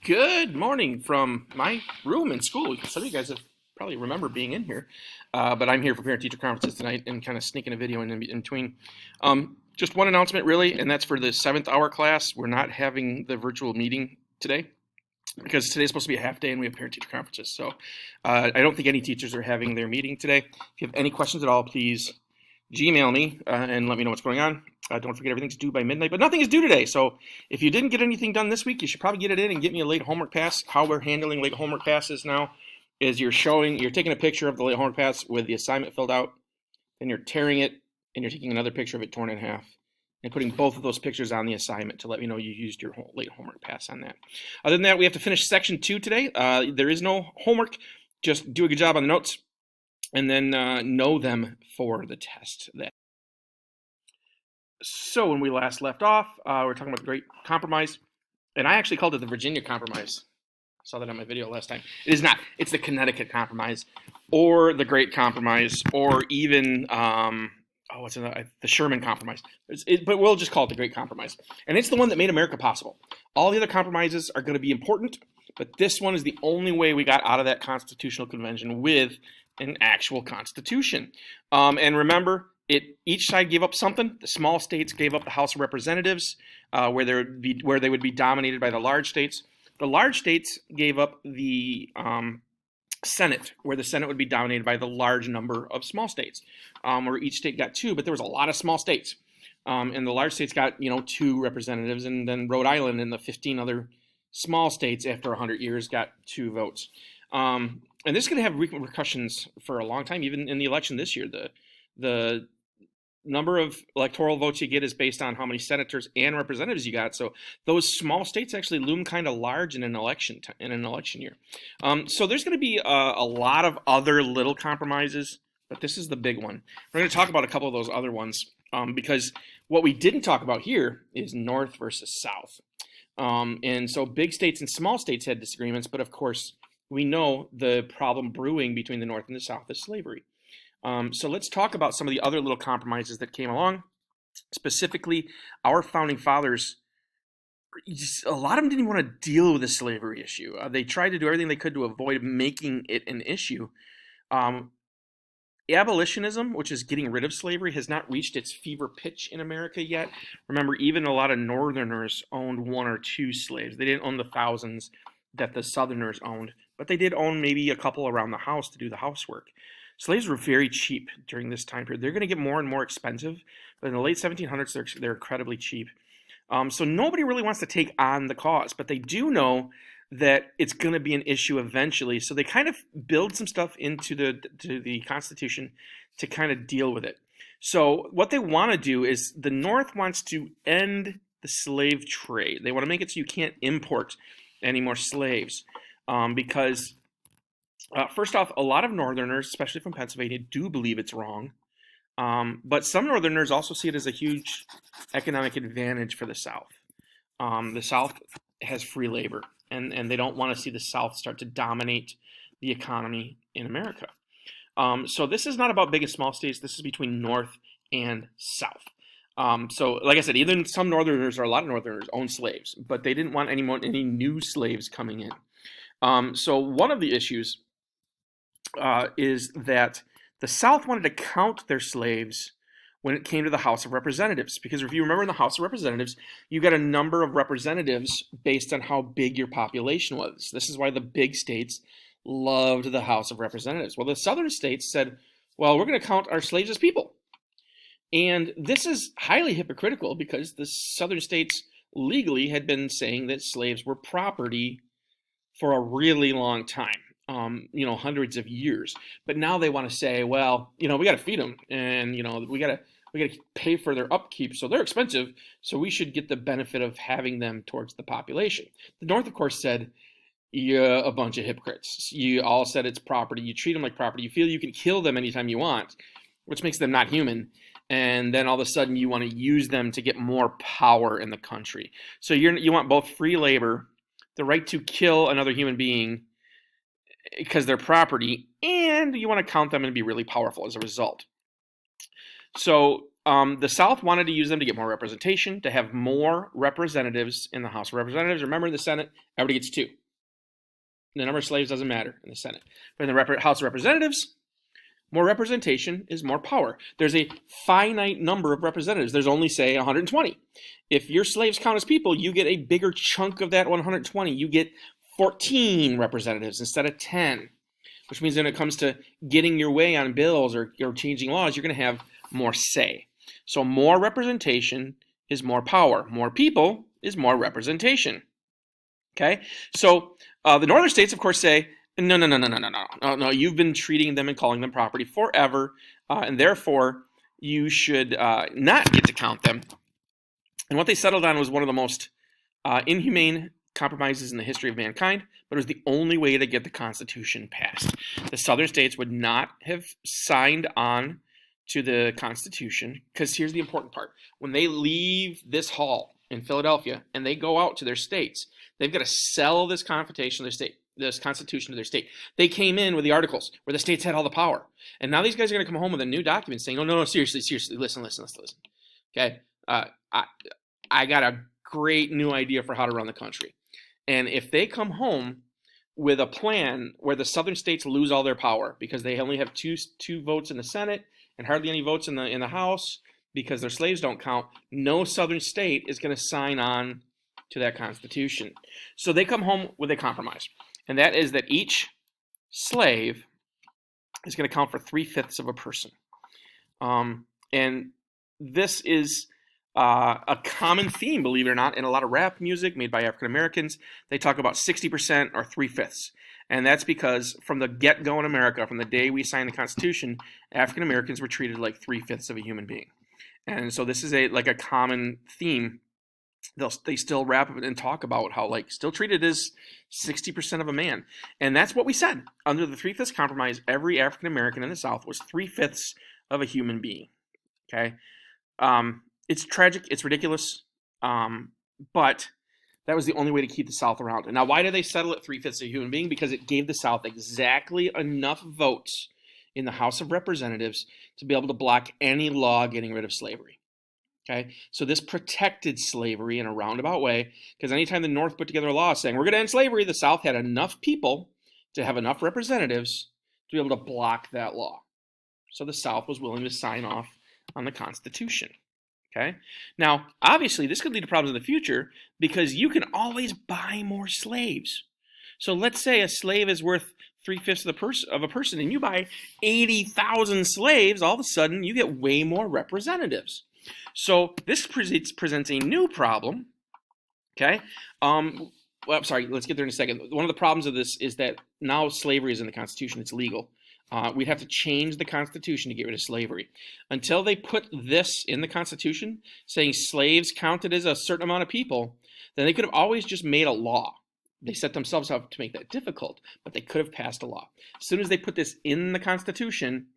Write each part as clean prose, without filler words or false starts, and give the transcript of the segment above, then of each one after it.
Good morning from my room in school. Some of you guys have probably remember being in here, but I'm here for parent-teacher conferences tonight and kind of sneaking a video in between. Just one announcement, really, and that's for the 7th hour class. We're not having the virtual meeting today because today's supposed to be a half day and we have parent-teacher conferences. So I don't think any teachers are having their meeting today. If you have any questions at all, please Gmail me and let me know what's going on. Don't forget everything's due by midnight, but nothing is due today. So if you didn't get anything done this week, you should probably get it in and get me a late homework pass. How we're handling late homework passes now is you're taking a picture of the late homework pass with the assignment filled out, then you're tearing it and you're taking another picture of it torn in half and putting both of those pictures on the assignment to let me know you used your late homework pass on that. Other than that, we have to finish section 2 today. There is no homework. Just do a good job on the notes and then know them for the test. So when we last left off, we were talking about the Great Compromise, and I actually called it the Virginia Compromise. I saw that on my video last time. It is not. It's the Connecticut Compromise, or the Great Compromise, or even the Sherman Compromise. But we'll just call it the Great Compromise, and it's the one that made America possible. All the other compromises are going to be important, but this one is the only way we got out of that Constitutional Convention with an actual constitution. And remember, each side gave up something. The small states gave up the House of Representatives, where they would be dominated by the large states. The large states gave up the Senate, where the Senate would be dominated by the large number of small states, where each state got 2, but there was a lot of small states. And the large states got 2 representatives, and then Rhode Island and the 15 other small states after 100 years got 2 votes. And this is going to have repercussions for a long time, even in the election this year. The number of electoral votes you get is based on how many senators and representatives you got. So those small states actually loom kind of large in an election year. So there's going to be a lot of other little compromises, but this is the big one. We're going to talk about a couple of those other ones because what we didn't talk about here is North versus South. And so big states and small states had disagreements, but of course we know the problem brewing between the North and the South is slavery. So let's talk about some of the other little compromises that came along. Specifically, our founding fathers, a lot of them didn't want to deal with the slavery issue. They tried to do everything they could to avoid making it an issue. Abolitionism, which is getting rid of slavery, has not reached its fever pitch in America yet. Remember, even a lot of Northerners owned 1 or 2 slaves. They didn't own the thousands that the Southerners owned, but they did own maybe a couple around the house to do the housework. Slaves were very cheap during this time period. They're going to get more and more expensive, but in the late 1700s, they're incredibly cheap. So nobody really wants to take on the cause, but they do know that it's going to be an issue eventually. So they kind of build some stuff into the Constitution to kind of deal with it. So what they want to do is the North wants to end the slave trade. They want to make it so you can't import any more slaves because first off, a lot of Northerners, especially from Pennsylvania, do believe it's wrong. But some Northerners also see it as a huge economic advantage for the South. The South has free labor, and they don't want to see the South start to dominate the economy in America. So this is not about big and small states. This is between North and South. So like I said, even some Northerners or a lot of Northerners own slaves, but they didn't want any new slaves coming in. So one of the issues is that the South wanted to count their slaves when it came to the House of Representatives. Because if you remember in the House of Representatives, you got a number of representatives based on how big your population was. This is why the big states loved the House of Representatives. Well, the southern states said, well, we're going to count our slaves as people. And this is highly hypocritical because the southern states legally had been saying that slaves were property for a really long time. Hundreds of years. But now they want to say, well, we got to feed them, and we got to pay for their upkeep, so they're expensive. So we should get the benefit of having them towards the population. The North, of course, said, "You're a bunch of hypocrites. You all said it's property. You treat them like property. You feel you can kill them anytime you want, which makes them not human. And then all of a sudden you want to use them to get more power in the country. So you want both free labor, the right to kill another human being." Because they're property, and you want to count them and be really powerful as a result. So the South wanted to use them to get more representation, to have more representatives in the House of Representatives. Remember, in the Senate, everybody gets 2. The number of slaves doesn't matter in the Senate. But in the House of Representatives, more representation is more power. There's a finite number of representatives. There's only, say, 120. If your slaves count as people, you get a bigger chunk of that 120. You get 14 representatives instead of 10, which means when it comes to getting your way on bills or changing laws, you're going to have more say. So more representation is more power. More people is more representation. Okay? So the northern states, of course, say, no, you've been treating them and calling them property forever, and therefore you should not get to count them. And what they settled on was one of the most inhumane compromises in the history of mankind, but it was the only way to get the Constitution passed. The southern states would not have signed on to the Constitution, because here's the important part. When they leave this hall in Philadelphia and they go out to their states, they've got to sell this Constitution to their state. They came in with the Articles where the states had all the power. And now these guys are going to come home with a new document saying, no, seriously, listen. Okay? I got a great new idea for how to run the country. And if they come home with a plan where the southern states lose all their power because they only have two votes in the Senate and hardly any votes in the House because their slaves don't count, no southern state is going to sign on to that Constitution. So they come home with a compromise, and that is that each slave is going to count for 3/5 of a person. And this is a common theme, believe it or not, in a lot of rap music made by African Americans. They talk about 60% or 3/5. And that's because from the get-go in America, from the day we signed the Constitution, African Americans were treated like 3/5 of a human being. And so this is a common theme. They still rap and talk about how still treated as 60% of a man. And that's what we said. Under the 3/5 compromise, every African American in the South was 3/5 of a human being. Okay? It's tragic, it's ridiculous, but that was the only way to keep the South around. And now, why did they settle at 3/5 of a human being? Because it gave the South exactly enough votes in the House of Representatives to be able to block any law getting rid of slavery. Okay, so this protected slavery in a roundabout way, because anytime the North put together a law saying we're going to end slavery, the South had enough people to have enough representatives to be able to block that law. So the South was willing to sign off on the Constitution. Okay, now obviously this could lead to problems in the future because you can always buy more slaves. So let's say a slave is worth 3/5 of a person, and you buy 80,000 slaves. All of a sudden, you get way more representatives. So this presents a new problem. Okay. Well, I'm sorry. Let's get there in a second. One of the problems of this is that now slavery is in the Constitution. It's legal. We'd have to change the Constitution to get rid of slavery. Until they put this in the Constitution, saying slaves counted as a certain amount of people, then they could have always just made a law. They set themselves up to make that difficult, but they could have passed a law. As soon as they put this in the Constitution,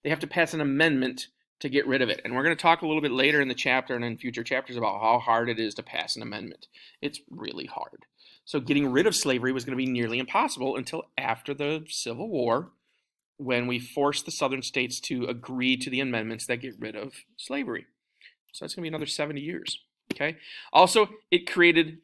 they have to pass an amendment to get rid of it. And we're going to talk a little bit later in the chapter and in future chapters about how hard it is to pass an amendment. It's really hard. So getting rid of slavery was going to be nearly impossible until after the Civil War, when we forced the southern states to agree to the amendments that get rid of slavery. So that's going to be another 70 years. Okay. Also, it created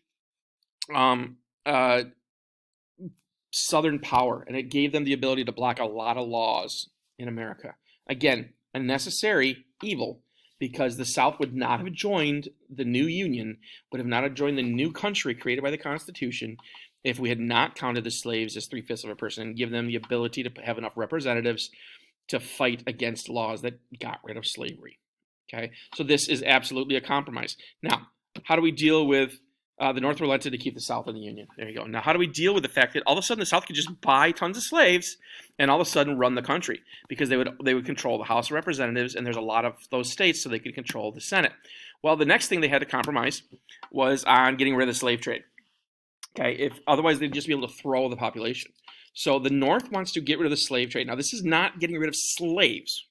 Southern power, and it gave them the ability to block a lot of laws in America. Again, a necessary evil, because the South would not have joined the new Union, would have not have joined the new country created by the Constitution if we had not counted the slaves as 3/5 of a person and give them the ability to have enough representatives to fight against laws that got rid of slavery. Okay, so this is absolutely a compromise. Now, how do we deal with the North relented to keep the South in the Union? There you go. Now, how do we deal with the fact that all of a sudden the South could just buy tons of slaves and all of a sudden run the country, because they would control the House of Representatives, and there's a lot of those states, so they could control the Senate. Well, the next thing they had to compromise was on getting rid of the slave trade. Okay, otherwise they'd just be able to throw the population. So the North wants to get rid of the slave trade. Now, this is not getting rid of slaves.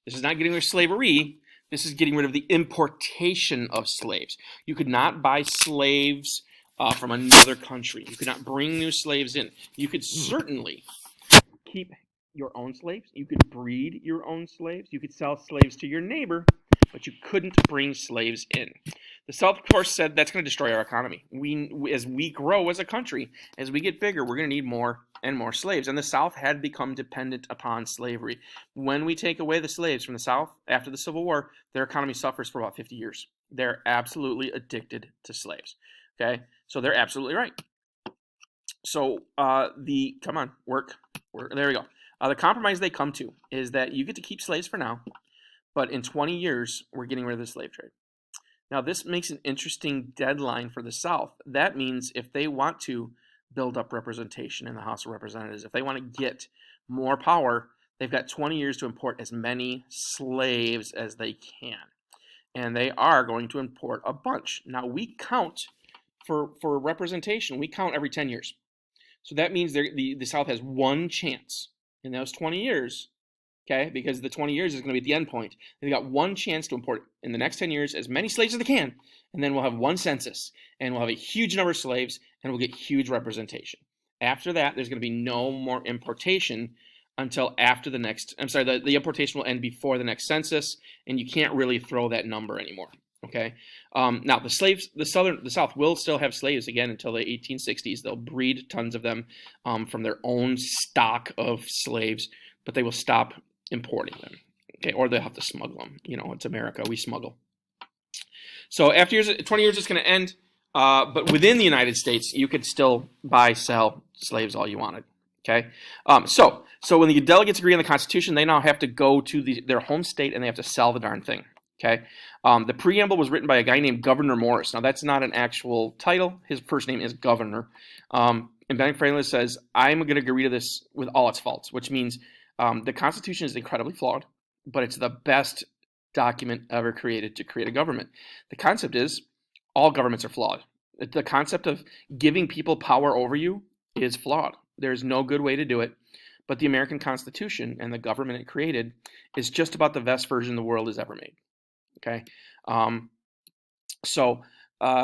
This is not getting rid of slavery. This is getting rid of the importation of slaves. You could not buy slaves from another country. You could not bring new slaves in. You could certainly keep your own slaves. You could breed your own slaves. You could sell slaves to your neighbor, but you couldn't bring slaves in. The South, of course, said that's going to destroy our economy. As we grow as a country, as we get bigger, we're going to need more and more slaves. And the South had become dependent upon slavery. When we take away the slaves from the South after the Civil War, their economy suffers for about 50 years. They're absolutely addicted to slaves. Okay, so they're absolutely right. So come on, work. There we go. The compromise they come to is that you get to keep slaves for now, but in 20 years, we're getting rid of the slave trade. Now, this makes an interesting deadline for the South. That means if they want to build up representation in the House of Representatives, if they want to get more power, they've got 20 years to import as many slaves as they can. And they are going to import a bunch. Now, we count for representation, we count every 10 years. So that means the South has one chance in those 20 years, okay, because the 20 years is going to be the end point. They've got one chance to import in the next 10 years as many slaves as they can, and then we'll have one census, and we'll have a huge number of slaves, and we'll get huge representation. After that, there's going to be no more importation until after the next, the importation will end before the next census, and you can't really throw that number anymore. Okay. Now the South will still have slaves again until the 1860s. They'll breed tons of them from their own stock of slaves, but they will stop importing them. Okay, or they'll have to smuggle them. You know, it's America. We smuggle. So after 20 years, it's going to end. But within the United States, you could still buy, sell slaves all you wanted. Okay. So when the delegates agree on the Constitution, they now have to go to their home state and they have to sell the darn thing. Okay. The preamble was written by a guy named Gouverneur Morris. Now, that's not an actual title. His first name is Governor. And Benjamin Franklin says, I'm going to agree to this with all its faults, which means the Constitution is incredibly flawed, but it's the best document ever created to create a government. The concept is all governments are flawed. The concept of giving people power over you is flawed. There's no good way to do it. But the American Constitution and the government it created is just about the best version the world has ever made. Okay, so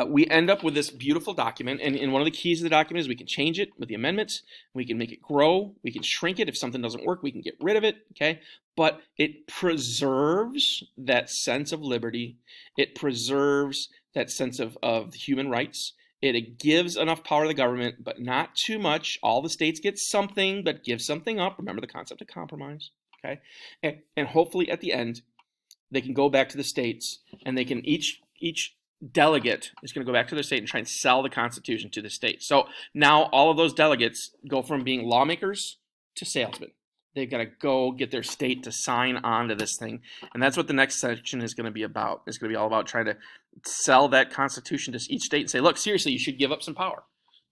we end up with this beautiful document, and one of the keys of the document is we can change it with the amendments, we can make it grow, we can shrink it. If something doesn't work, we can get rid of it, okay? But it preserves that sense of liberty, it preserves that sense of human rights, it gives enough power to the government, but not too much. All the states get something, but give something up. Remember the concept of compromise, okay? And hopefully at the end, they can go back to the states, and they can each delegate is going to go back to their state and try and sell the Constitution to the state. So now all of those delegates go from being lawmakers to salesmen. They've got to go get their state to sign on to this thing, and that's what the next section is going to be about. It's going to be all about trying to sell that Constitution to each state and say, look, seriously, you should give up some power.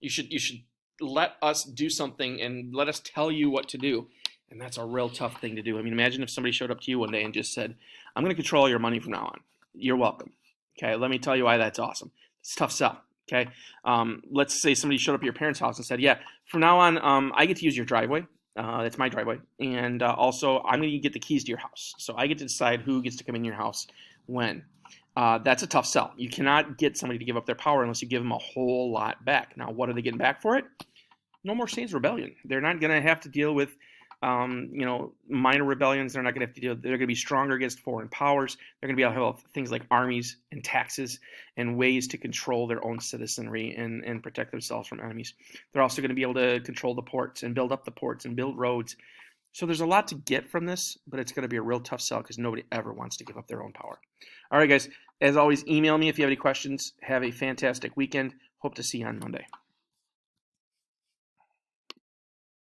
You should let us do something and let us tell you what to do. And that's a real tough thing to do. I mean, imagine if somebody showed up to you one day and just said, I'm going to control your money from now on. You're welcome. Okay, let me tell you why that's awesome. It's a tough sell. Okay, let's say somebody showed up at your parents' house and said, yeah, from now on, I get to use your driveway. It's my driveway. And also, I'm going to get the keys to your house. So I get to decide who gets to come in your house when. That's a tough sell. You cannot get somebody to give up their power unless you give them a whole lot back. Now, what are they getting back for it? No more states' rebellion. They're not going to have to deal with minor rebellions. They're not going to have to deal. They're going to be stronger against foreign powers. They're going to be able to have things like armies and taxes and ways to control their own citizenry and protect themselves from enemies. They're also going to be able to control the ports and build up the ports and build roads. So there's a lot to get from this, but it's going to be a real tough sell because nobody ever wants to give up their own power. All right, guys. As always, email me if you have any questions. Have a fantastic weekend. Hope to see you on Monday.